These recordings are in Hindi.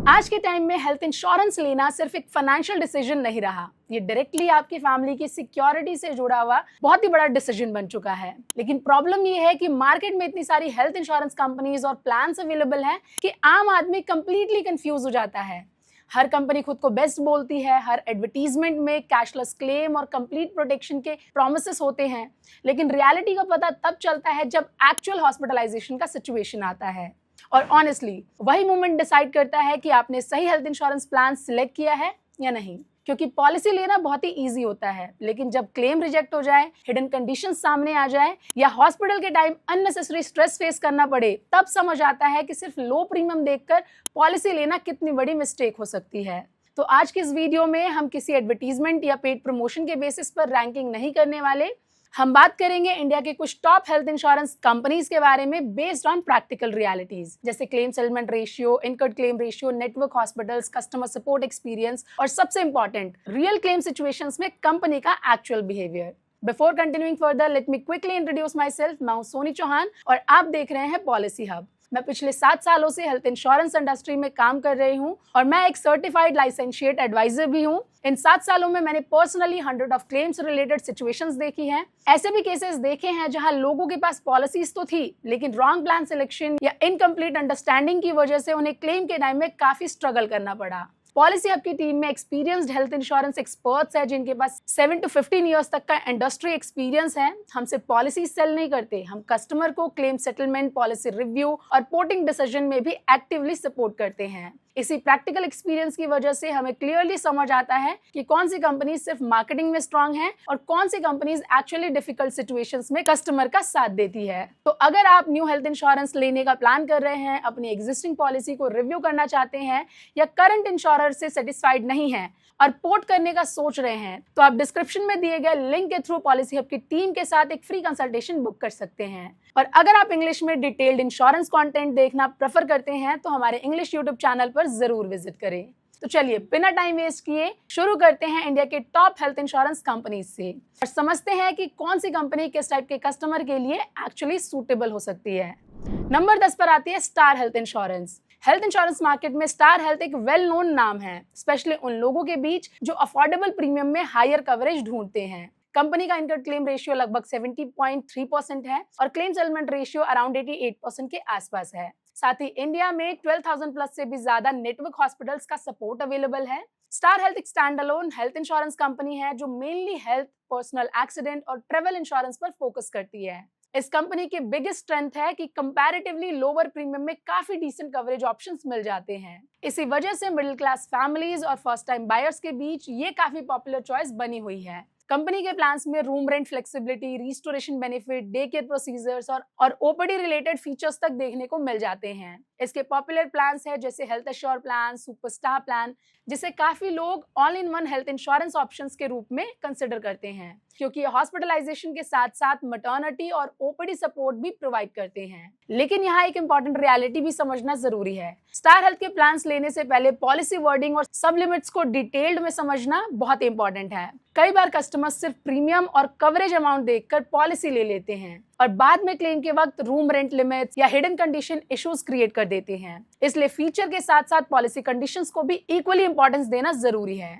आज के टाइम में हेल्थ इंश्योरेंस लेना सिर्फ एक फाइनेंशियल डिसीजन नहीं रहा, ये डायरेक्टली आपकी फैमिली की सिक्योरिटी से जुड़ा हुआ बहुत ही बड़ा डिसीजन बन चुका है। लेकिन प्रॉब्लम ये है कि मार्केट में इतनी सारी हेल्थ इंश्योरेंस कंपनीज और प्लान्स अवेलेबल हैं कि आम आदमी कंप्लीटली कंफ्यूज हो जाता है। हर कंपनी खुद को बेस्ट बोलती है, हर एडवर्टीजमेंट में कैशलेस क्लेम और कंप्लीट प्रोटेक्शन के प्रोमिसेस होते हैं, लेकिन रियलिटी का पता तब चलता है जब एक्चुअल हॉस्पिटलाइजेशन का सिचुएशन आता है। और ऑनेस्टली वही मोमेंट डिसाइड करता है कि आपने सही हेल्थ इंश्योरेंस प्लान सिलेक्ट किया है या नहीं। क्योंकि पॉलिसी लेना बहुत ही इजी होता है, लेकिन जब क्लेम रिजेक्ट हो जाए, हिडन कंडीशंस सामने आ जाए या हॉस्पिटल के टाइम अननेसेसरी स्ट्रेस फेस करना पड़े, तब समझ आता है कि सिर्फ लो प्रीमियम देखकर पॉलिसी लेना कितनी बड़ी मिस्टेक हो सकती है। तो आज की इस वीडियो में हम किसी एडवर्टीजमेंट या पेड प्रमोशन के बेसिस पर रैंकिंग नहीं करने वाले। हम बात करेंगे इंडिया के कुछ टॉप हेल्थ इंश्योरेंस कंपनीज के बारे में बेस्ड ऑन प्रैक्टिकल रियलिटीज, जैसे claim settlement ratio, incurred claim ratio, network hospitals, customer support experience और सबसे इंपॉर्टेंट रियल क्लेम सिचुएशंस में कंपनी का actual behaviour. Before continuing further, let me quickly introduce my self. मैं हूं सोनी चौहान और आप देख रहे हैं पॉलिसी हब। मैं पिछले 7 सालों से हेल्थ इंश्योरेंस इंडस्ट्री में काम कर रही हूं और मैं एक सर्टिफाइड लाइसेंशिएट एडवाइजर भी हूं। इन 7 सालों में मैंने personally 100 of claims related situations देखी हैं। ऐसे भी केसेस देखे हैं जहां लोगों के पास पॉलिसीज तो थी, लेकिन रॉन्ग प्लान सिलेक्शन या इनकम्प्लीट अंडरस्टैंडिंग की वजह से उन्हें क्लेम के टाइम में काफी स्ट्रगल करना पड़ा। पॉलिसी हब की टीम में एक्सपीरियंस्ड हेल्थ इंश्योरेंस एक्सपर्ट्स हैं जिनके पास 7 to 15 ईयर्स तक का इंडस्ट्री एक्सपीरियंस है। हम सिर्फ पॉलिसी सेल नहीं करते, हम कस्टमर को क्लेम सेटलमेंट, पॉलिसी रिव्यू और पोर्टिंग डिसीजन में भी एक्टिवली सपोर्ट करते हैं। इसी प्रैक्टिकल एक्सपीरियंस की वजह से हमें क्लियरली समझ आता है कि कौन सी कंपनी सिर्फ मार्केटिंग में स्ट्रांग है और कौन सी कंपनीज एक्चुअली डिफिकल्ट सिचुएशंस में कस्टमर का साथ देती है। तो अगर आप न्यू हेल्थ इंश्योरेंस लेने का प्लान कर रहे हैं, अपनी एग्जिस्टिंग पॉलिसी को रिव्यू करना चाहते हैं या करंट इंश्योरर से सेटिस्फाइड नहीं हैं और पोर्ट करने का सोच रहे हैं, तो आप डिस्क्रिप्शन में दिए गए लिंक के थ्रू पॉलिसी हब की टीम के साथ एक फ्री कंसल्टेशन बुक कर सकते हैं। और अगर आप इंग्लिश में डिटेल्ड इंश्योरेंस कंटेंट देखना प्रेफर करते हैं तो हमारे इंग्लिश यूट्यूब चैनल पर जरूर विजिट करें। तो चलिए बिना टाइम वेस्ट किए शुरू करते हैं इंडिया के टॉप हेल्थ इंश्योरेंस कंपनीज से और समझते हैं कि कौन सी कंपनी किस टाइप के कस्टमर के लिए एक्चुअली सूटेबल हो सकती है। नंबर 10 पर आती है star health insurance. Health insurance market में स्टार हेल्थ एक वेल नोन नाम है, स्पेशली उन लोगों के बीच जो अफोर्डेबल प्रीमियम में हायर कवरेज ढूंढते हैं। कंपनी का इनकर्ड क्लेम रेशियो लगभग 70.3% है और क्लेम सेटलमेंट रेशियो अराउंड 88% के आसपास है। साथ ही इंडिया में 12,000 प्लस से भी ज्यादा नेटवर्क हॉस्पिटल्स का सपोर्ट अवेलेबल है। स्टार हेल्थ एक stand alone health insurance company है जो मेनली हेल्थ, पर्सनल एक्सीडेंट और ट्रेवल इंश्योरेंस पर फोकस करती है। इस कंपनी की बिगेस्ट स्ट्रेंथ है कि कंपैरेटिवली लोअर प्रीमियम में काफी डिसेंट कवरेज ऑप्शंस मिल जाते हैं। इसी वजह से मिडिल क्लास फैमिलीज और फर्स्ट टाइम बायर्स के बीच ये काफी पॉपुलर चॉइस बनी हुई है। कंपनी के प्लान्स में room rent flexibility, restoration benefit, day care procedures और ओपीडी रिलेटेड फीचर्स तक देखने को मिल जाते हैं। इसके पॉपुलर प्लान्स है जैसे health assure plan, superstar plan, जिसे काफी लोग all in one health insurance options के रूप में कंसिडर करते हैं, क्योंकि हॉस्पिटलाइजेशन के साथ साथ मैटरनिटी और ओपीडी सपोर्ट भी प्रोवाइड करते हैं। लेकिन यहाँ एक इंपॉर्टेंट रियलिटी भी समझना जरूरी है। स्टार हेल्थ के प्लान्स लेने से पहले पॉलिसी वर्डिंग और सब लिमिट्स को डिटेल्ड में समझना बहुत इंपॉर्टेंट है। कई बार कस्टमर सिर्फ प्रीमियम और कवरेज अमाउंट देखकर पॉलिसी ले लेते हैं और बाद में क्लेम के वक्त रूम रेंट लिमिट्स या हिडन कंडीशन इश्यूज क्रिएट कर देते हैं। इसलिए फीचर के साथ साथ पॉलिसी कंडीशंस को भी इक्वली इंपॉर्टेंस देना जरूरी है।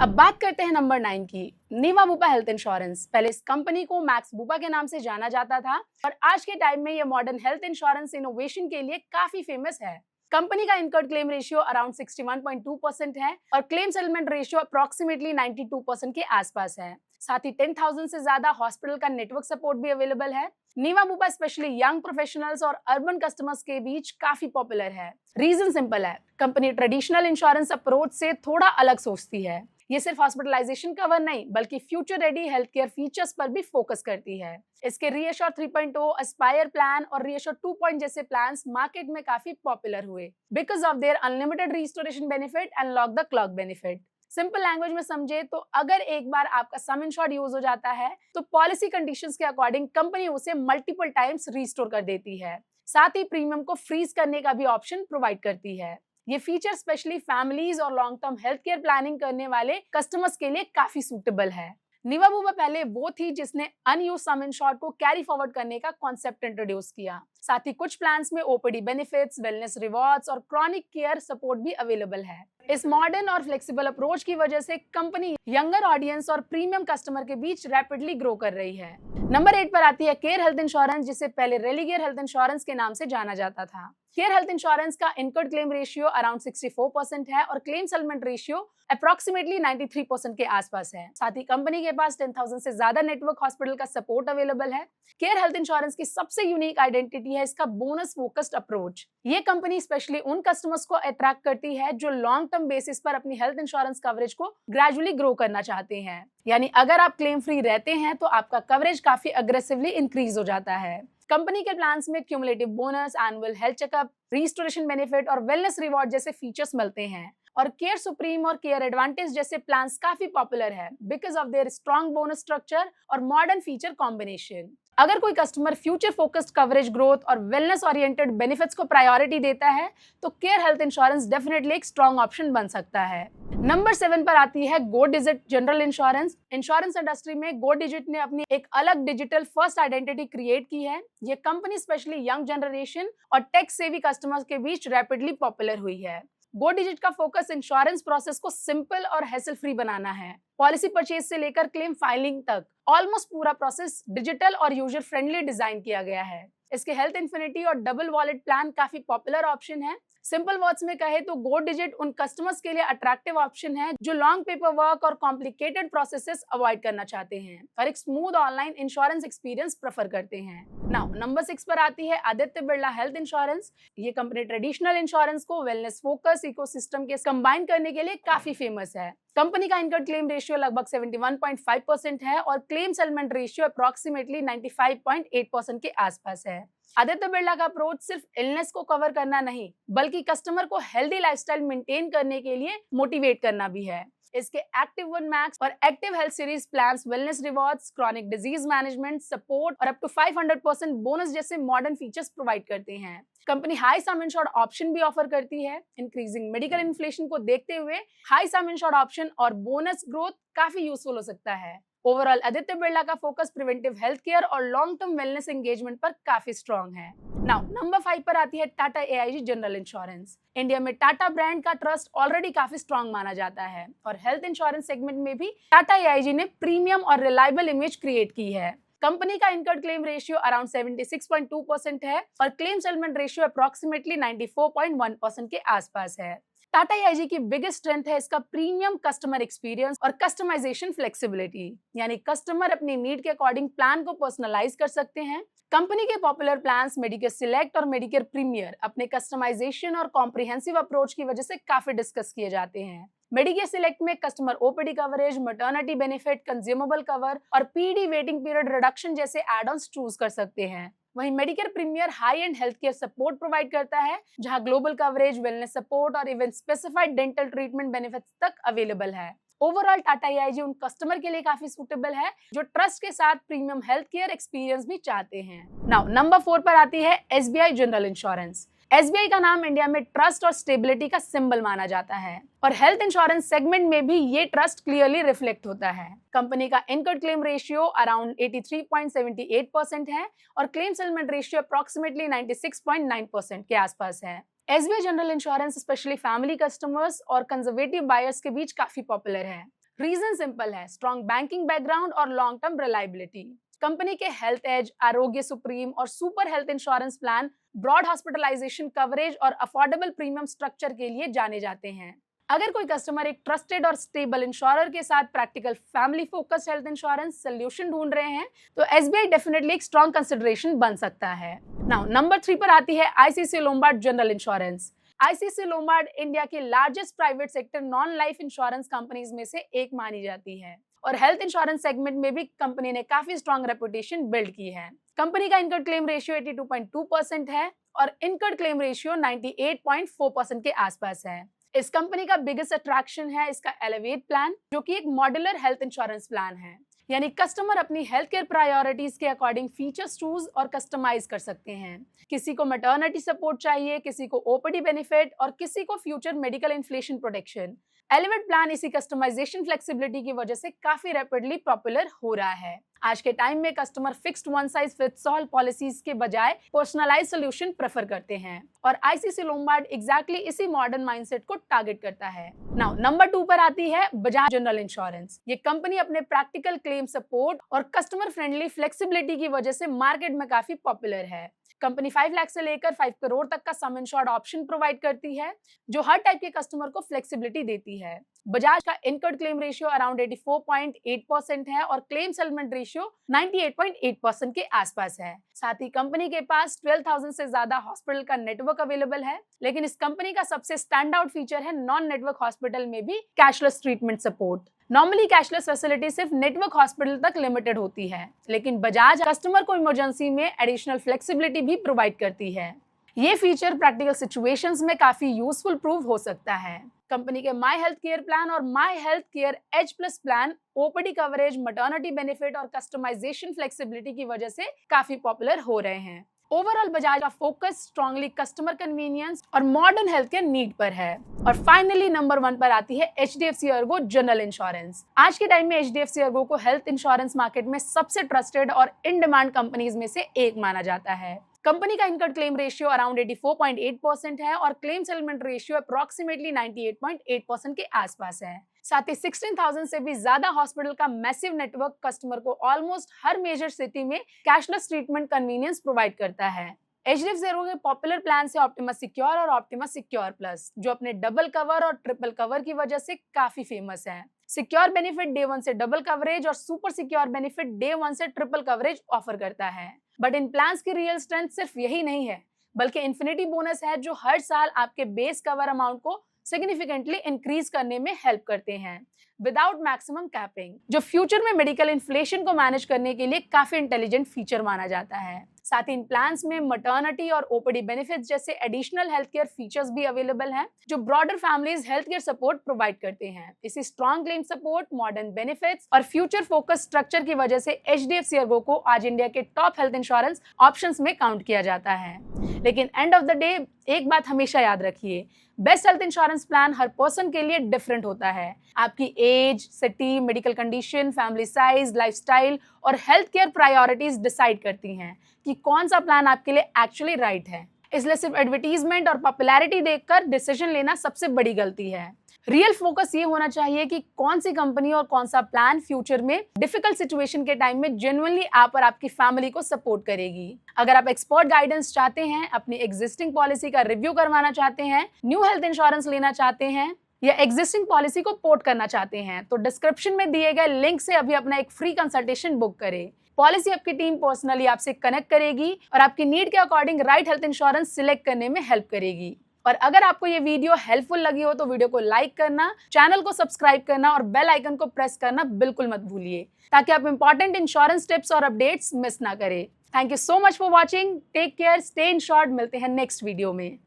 अब बात करते हैं नंबर 9 की, नीवा बुपा हेल्थ इंश्योरेंस। पहले इस कंपनी को मैक्स बुपा के नाम से जाना जाता था और आज के टाइम में ये मॉडर्न हेल्थ इंश्योरेंस इनोवेशन के लिए काफी फेमस है। कंपनी का इनकर्ड क्लेम रेशियो अराउंड 61.2% है और क्लेम सेटलमेंट रेशियो अप्रोक्सीमेटली 92% के आसपास है। साथ ही 10,000 से ज्यादा हॉस्पिटल का नेटवर्क सपोर्ट भी अवेलेबल है। नीवा बुपा स्पेशली यंग प्रोफेशनल्स और अर्बन कस्टमर्स के बीच काफी पॉपुलर है। रीजन सिंपल है, कंपनी ट्रेडिशनल इंश्योरेंस अप्रोच से थोड़ा अलग सोचती है। ये सिर्फ हॉस्पिटलाइजेशन कवर नहीं बल्कि future ready health care features पर भी फोकस करती है। इसके रीएश्योर 3.0, एस्पायर प्लान और रीएश्योर 2 जैसे प्लान्स मार्केट में काफी पॉपुलर हुए because of their unlimited restoration benefit and lock the clock benefit. Simple language में समझे तो अगर एक बार आपका सम इंश्योर्ड यूज हो जाता है तो पॉलिसी कंडीशंस के अकॉर्डिंग कंपनी उसे मल्टीपल टाइम्स रिस्टोर कर देती है। साथ ही प्रीमियम को फ्रीज करने का भी ऑप्शन प्रोवाइड करती है। ये फीचर स्पेशली फैमिलीज और long term health care planning करने वाले कस्टमर्स के लिए काफी सूटेबल है। नीवा बुपा पहले वो थी जिसने अनयूज्ड सम इंश्योर्ड को कैरी फॉरवर्ड करने का कॉन्सेप्ट इंट्रोड्यूस किया। साथ ही कुछ प्लान्स में ओपीडी बेनिफिट्स, वेलनेस रिवॉर्ड्स और क्रॉनिक केयर सपोर्ट भी अवेलेबल है। इस मॉडर्न और फ्लेक्सिबल अप्रोच की वजह से कंपनी यंगर ऑडियंस और प्रीमियम कस्टमर के बीच रैपिडली ग्रो कर रही है। नंबर 8 पर आती है केयर हेल्थ इंश्योरेंस, जिसे पहले रेलिगेयर हेल्थ इंश्योरेंस के नाम से जाना जाता था। केयर हेल्थ इंश्योरेंस का इनकर्ड क्लेम रेशियो अराउंड 64% है और क्लेम सेटलमेंट रेशियो अप्रोक्सीमेटली 93% के आसपास है। साथ ही कंपनी के पास 10,000 से ज्यादा नेटवर्क हॉस्पिटल का सपोर्ट अवेलेबल है। केयर हेल्थ इंश्योरेंस की सबसे यूनिक आइडेंटिटी है इसका बोनस फोकस्ड अप्रोच। ये कंपनी स्पेशली उन कस्टमर्स को अट्रैक्ट करती है जो लॉन्ग टर्म बेसिस पर अपनी हेल्थ इंश्योरेंस कवरेज को ग्रेजुअली ग्रो करना चाहते हैं। यानी अगर आप क्लेम फ्री रहते हैं तो आपका कवरेज काफी अग्रेसिवली इंक्रीज हो जाता है। कंपनी के प्लान्स में cumulative bonus, annual health checkup, restoration benefit और वेलनेस रिवॉर्ड जैसे फीचर्स मिलते हैं। और केयर सुप्रीम और केयर एडवांटेज जैसे प्लान्स काफी पॉपुलर है because of their strong bonus structure और मॉडर्न फीचर कॉम्बिनेशन। अगर कोई customer future focused coverage, growth और वेलनेस ओरिएंटेड बेनिफिट्स को प्रायोरिटी देता है तो केयर हेल्थ इंश्योरेंस डेफिनेटली एक स्ट्रॉन्ग ऑप्शन बन सकता है। नंबर 7 पर आती है गो Digit General Insurance. Insurance industry में गो डिजिट ने अपनी एक अलग डिजिटल फर्स्ट आइडेंटिटी क्रिएट की है। ये कंपनी स्पेशली यंग जनरेशन और टेक सेवी कस्टमर्स के बीच रैपिडली पॉपुलर हुई है। गो डिजिट का फोकस इंश्योरेंस प्रोसेस को सिंपल और हैसल फ्री बनाना है। पॉलिसी परचेज से लेकर क्लेम फाइलिंग तक ऑलमोस्ट पूरा प्रोसेस डिजिटल और यूजर फ्रेंडली डिजाइन किया गया है। इसके हेल्थ इन्फिनिटी और डबल वॉलेट प्लान काफी पॉपुलर ऑप्शन है। सिंपल वर्ड्स में कहे तो गो डिजिट उन कस्टमर्स के लिए अट्रैक्टिव ऑप्शन है जो लॉन्ग पेपर वर्क और कॉम्प्लिकेटेड प्रोसेसेस अवॉइड करना चाहते हैं और एक smooth online insurance experience prefer करते हैं। नाउ नंबर 6 पर आती है आदित्य बिरला हेल्थ इंश्योरेंस। ये कंपनी ट्रेडिशनल इंश्योरेंस को वेलनेस फोकस इकोसिस्टम के कंबाइन करने के लिए काफी फेमस है। कंपनी का इनकम क्लेम रेशियो लगभग 71.5% है और क्लेम सेटलमेंट रेशियो अप्रोक्सीमेटली 95.8% के आसपास है। आदित्य बिरला का अप्रोच सिर्फ इलनेस को कवर करना नहीं बल्कि कस्टमर को हेल्दी लाइफस्टाइल मेंटेन करने के लिए मोटिवेट करना भी है। इसके एक्टिव वन मैक्स और active health series plans wellness rewards, chronic disease management support और अप टू 500% बोनस जैसे मॉडर्न फीचर्स प्रोवाइड करते हैं। कंपनी हाई सम इंश्योर्ड ऑप्शन भी ऑफर करती है। इंक्रीजिंग मेडिकल इन्फ्लेशन को देखते हुए हाई सम इंश्योर्ड ऑप्शन और बोनस ग्रोथ काफी यूजफुल हो सकता है। ओवरऑल आदित्य बिरला का फोकस प्रिवेंटिव हेल्थ केयर और लॉन्ग टर्म वेलनेस एंगेजमेंट पर काफी स्ट्रॉन्ग है। नाउ नंबर 5 पर आती है Tata AIG general insurance. India में टाटा ब्रांड का ट्रस्ट ऑलरेडी काफी स्ट्रॉन्ग माना जाता है और हेल्थ इंश्योरेंस सेगमेंट में भी टाटा एआईजी ने प्रीमियम और रिलायबल इमेज क्रिएट की है। कंपनी का इनकर्ड क्लेम रेशियो अराउंड 76.2% है और क्लेम सेटलमेंट रेशियो अप्रोक्सीमेटली 94.1% के आसपास है। टाटा एआईजी की बिगेस्ट स्ट्रेंथ है इसका प्रीमियम कस्टमर एक्सपीरियंस और कस्टमाइजेशन फ्लेक्सिबिलिटी, यानी कस्टमर अपनी नीड के अकॉर्डिंग प्लान को पर्सनलाइज कर सकते हैं। कंपनी के पॉपुलर प्लान्स मेडिकेयर सिलेक्ट और मेडिकेयर प्रीमियर अपने कस्टमाइजेशन और कॉम्प्रिहेंसिव अप्रोच की वजह से काफी डिस्कस किए जाते हैं। मेडिकेयर सिलेक्ट में customer OPD coverage, maternity benefit, consumable cover और पीडी वेटिंग पीरियड रिडक्शन जैसे एड-ऑन्स चूज कर सकते हैं। वहीं Medicare premier high end health care support provide करता है जहां ग्लोबल कवरेज, वेलनेस सपोर्ट और even specified dental treatment benefits तक अवेलेबल है। ओवरऑल टाटा एआईजी उन कस्टमर के लिए काफी सूटेबल है जो ट्रस्ट के साथ प्रीमियम हेल्थ केयर एक्सपीरियंस भी चाहते हैं। नाउ नंबर 4 पर आती है एसबीआई जनरल इंश्योरेंस। एसबीआई का नाम इंडिया में ट्रस्ट और स्टेबिलिटी का सिंबल माना जाता है और हेल्थ इंश्योरेंस सेगमेंट में भी ये ट्रस्ट क्लियरली रिफ्लेक्ट होता है। कंपनी का इनकर्ड क्लेम रेशियो अराउंड 83.78% है और क्लेम सेटलमेंट रेशियो अप्रोक्सीमेटली 96.9% के आसपास है। SBI general insurance specially family customers और कंजर्वेटिव बायर्स के बीच काफी पॉपुलर है। रीजन सिंपल है, स्ट्रॉन्ग बैंकिंग बैकग्राउंड और लॉन्ग टर्म रिलायबिलिटी। कंपनी के हेल्थ एज, आरोग्य सुप्रीम और super health insurance plan broad hospitalisation coverage और अफोर्डेबल प्रीमियम स्ट्रक्चर के लिए जाने जाते हैं। अगर कोई कस्टमर एक ट्रस्टेड और स्टेबल इंश्योरर के साथ practical family focused health insurance solution ढूंढ रहे हैं तो एसबीआई डेफिनेटली एक स्ट्रॉन्ग कंसिडरेशन बन सकता है। नाउ नंबर 3 पर आती है ICC Lombard General Insurance. ICC Lombard India की largest private sector non life insurance companies में से एक मानी जाती है और हेल्थ इंश्योरेंस सेगमेंट में भी कंपनी ने काफी स्ट्रॉन्ग रेपुटेशन बिल्ड की है। कंपनी का इनकर्ड क्लेम रेशियो 82.2% है और इनकर्ड क्लेम रेशियो 98.4% के आसपास है। इस कंपनी का बिगेस्ट अट्रैक्शन है इसका एलिवेट प्लान जो कि एक मॉड्यूलर हेल्थ इंश्योरेंस प्लान है, यानी कस्टमर अपनी हेल्थ केयर प्रायोरिटीज के अकॉर्डिंग फीचर्स चूज और कस्टमाइज कर सकते हैं। किसी को मैटरनिटी सपोर्ट चाहिए, किसी को ओपीडी बेनिफिट और किसी को future medical inflation protection. Elevate plan इसी कस्टमाइजेशन फ्लेक्सिबिलिटी की वजह से काफी रैपिडली पॉपुलर हो रहा है। आज के टाइम में customer fixed one size fits all policies के बजाय पर्सनलाइज सोल्यूशन प्रेफर करते हैं और आईसीसी लोम्बार्ड एग्जैक्टली इसी मॉडर्न माइंडसेट को टारगेट करता है। नाउ नंबर 2 पर आती है बजाज जनरल इंश्योरेंस। ये कंपनी अपने प्रैक्टिकल क्लेम सपोर्ट और कस्टमर फ्रेंडली फ्लेक्सिबिलिटी की वजह से मार्केट में काफी पॉपुलर है। कंपनी 5 लाख से लेकर 5 करोड़ तक का सम इंश्योर्ड ऑप्शन प्रोवाइड करती है जो हर टाइप के कस्टमर को फ्लेक्सिबिलिटी देती है। बजाज का इनकर्ड क्लेम रेशियो अराउंड 84.8% है और क्लेम सेटलमेंट रेशियो 98.8% के आसपास है। साथ ही कंपनी के पास 12,000 से ज्यादा हॉस्पिटल का नेटवर्क अवेलेबल है, लेकिन इस कंपनी का सबसे स्टैंड आउट फीचर है नॉन नेटवर्क हॉस्पिटल में भी cashless treatment support. Normally cashless facility सिर्फ नेटवर्क हॉस्पिटल तक लिमिटेड होती है, लेकिन बजाज कस्टमर को इमरजेंसी में एडिशनल फ्लेक्सिबिलिटी भी प्रोवाइड करती है। ये फीचर प्रैक्टिकल सिचुएशंस में काफी यूजफुल प्रूव हो सकता है। कंपनी के माई हेल्थ केयर प्लान और my health care H plus plan OPD coverage, maternity benefit और कस्टमाइजेशन फ्लेक्सिबिलिटी की वजह से काफी पॉपुलर हो रहे हैं। ओवरऑल बजाज का फोकस स्ट्रांगली कस्टमर कन्वीनियंस और मॉडर्न हेल्थ केयर नीड पर है। और फाइनली नंबर 1 पर आती है एचडीएफसी अर्गो जनरल इंश्योरेंस। आज के टाइम में एचडीएफसी अर्गो को हेल्थ इंश्योरेंस मार्केट में सबसे ट्रस्टेड और इन डिमांड कंपनीज में से एक माना जाता है। कंपनी का इनकर्ड क्लेम रेशियो अराउंड 84.8% है और क्लेम सेटलमेंट रेशियो अप्रोक्सीमेटली 98.8% के आसपास है। साथ ही 16,000 से भी ज्यादा हॉस्पिटल का मैसिव नेटवर्क कस्टमर को ऑलमोस्ट हर मेजर सिटी में कैशलेस ट्रीटमेंट कन्वीनियंस प्रोवाइड करता है। एचडीएफसी अर्गो के पॉपुलर प्लान से ऑप्टिमा सिक्योर और ऑप्टिमा सिक्योर प्लस, जो अपने डबल कवर और ट्रिपल कवर की वजह से काफी फेमस है। सिक्योर बेनिफिट डे 1 से डबल कवरेज और सुपर सिक्योर बेनिफिट डे 1 से ट्रिपल कवरेज ऑफर करता है। बट इन प्लान्स की रियल स्ट्रेंथ सिर्फ यही नहीं है, बल्कि इन्फिनिटी बोनस है जो हर साल आपके बेस कवर अमाउंट को सिग्निफिकेंटली इंक्रीज करने में हेल्प करते हैं विदाउट मैक्सिमम कैपिंग, जो फ्यूचर में मेडिकल इन्फ्लेशन को मैनेज करने के लिए काफी इंटेलिजेंट फीचर माना जाता है। साथ ही इन प्लान्स में मैटरनिटी और ओपीडी बेनिफिट्स जैसे एडिशनल हेल्थ केयर फीचर्स भी अवेलेबल हैं जो broader families health care support provide करते हैं। इसी strong claim support, modern benefits और फ्यूचर फोकस स्ट्रक्चर की वजह से एचडीएफसी अर्गो को आज इंडिया के टॉप हेल्थ इंश्योरेंस ऑप्शंस में काउंट किया जाता है। लेकिन एंड ऑफ द डे एक बात हमेशा याद रखिए, बेस्ट हेल्थ इंश्योरेंस प्लान हर पर्सन के लिए डिफरेंट होता है। आपकी age, city, medical condition, family size, lifestyle और हेल्थ केयर प्रायोरिटीज डिसाइड करती हैं कि कौन सा प्लान आपके लिए एक्चुअली राइट है। इसलिए सिर्फ एडवर्टीजमेंट और पॉपुलैरिटी देखकर डिसीजन लेना सबसे बड़ी गलती है। रियल फोकस ये होना चाहिए कि कौन सी कंपनी और कौन सा प्लान फ्यूचर में डिफिकल्ट सिचुएशन के टाइम में जेन्युइनली आप और आपकी फैमिली को सपोर्ट करेगी। अगर आप एक्सपर्ट गाइडेंस चाहते हैं, अपनी एग्जिस्टिंग पॉलिसी का रिव्यू करवाना चाहते हैं, न्यू हेल्थ इंश्योरेंस लेना चाहते हैं या एग्जिस्टिंग पॉलिसी को पोर्ट करना चाहते हैं, तो डिस्क्रिप्शन में दिए गए लिंक से अभी अपना एक फ्री कंसल्टेशन बुक करें। पॉलिसी आपकी टीम पर्सनली आपसे कनेक्ट करेगी और आपकी नीड के according right health insurance select करने में हेल्प करेगी। और अगर आपको ये वीडियो हेल्पफुल लगी हो तो वीडियो को लाइक करना, चैनल को सब्सक्राइब करना और बेल आइकन को प्रेस करना बिल्कुल मत भूलिए, ताकि आप इंपॉर्टेंट इंश्योरेंस टिप्स और अपडेट्स मिस ना करें। Thank you so much for watching. Take care, stay insured. मिलते हैं नेक्स्ट वीडियो में।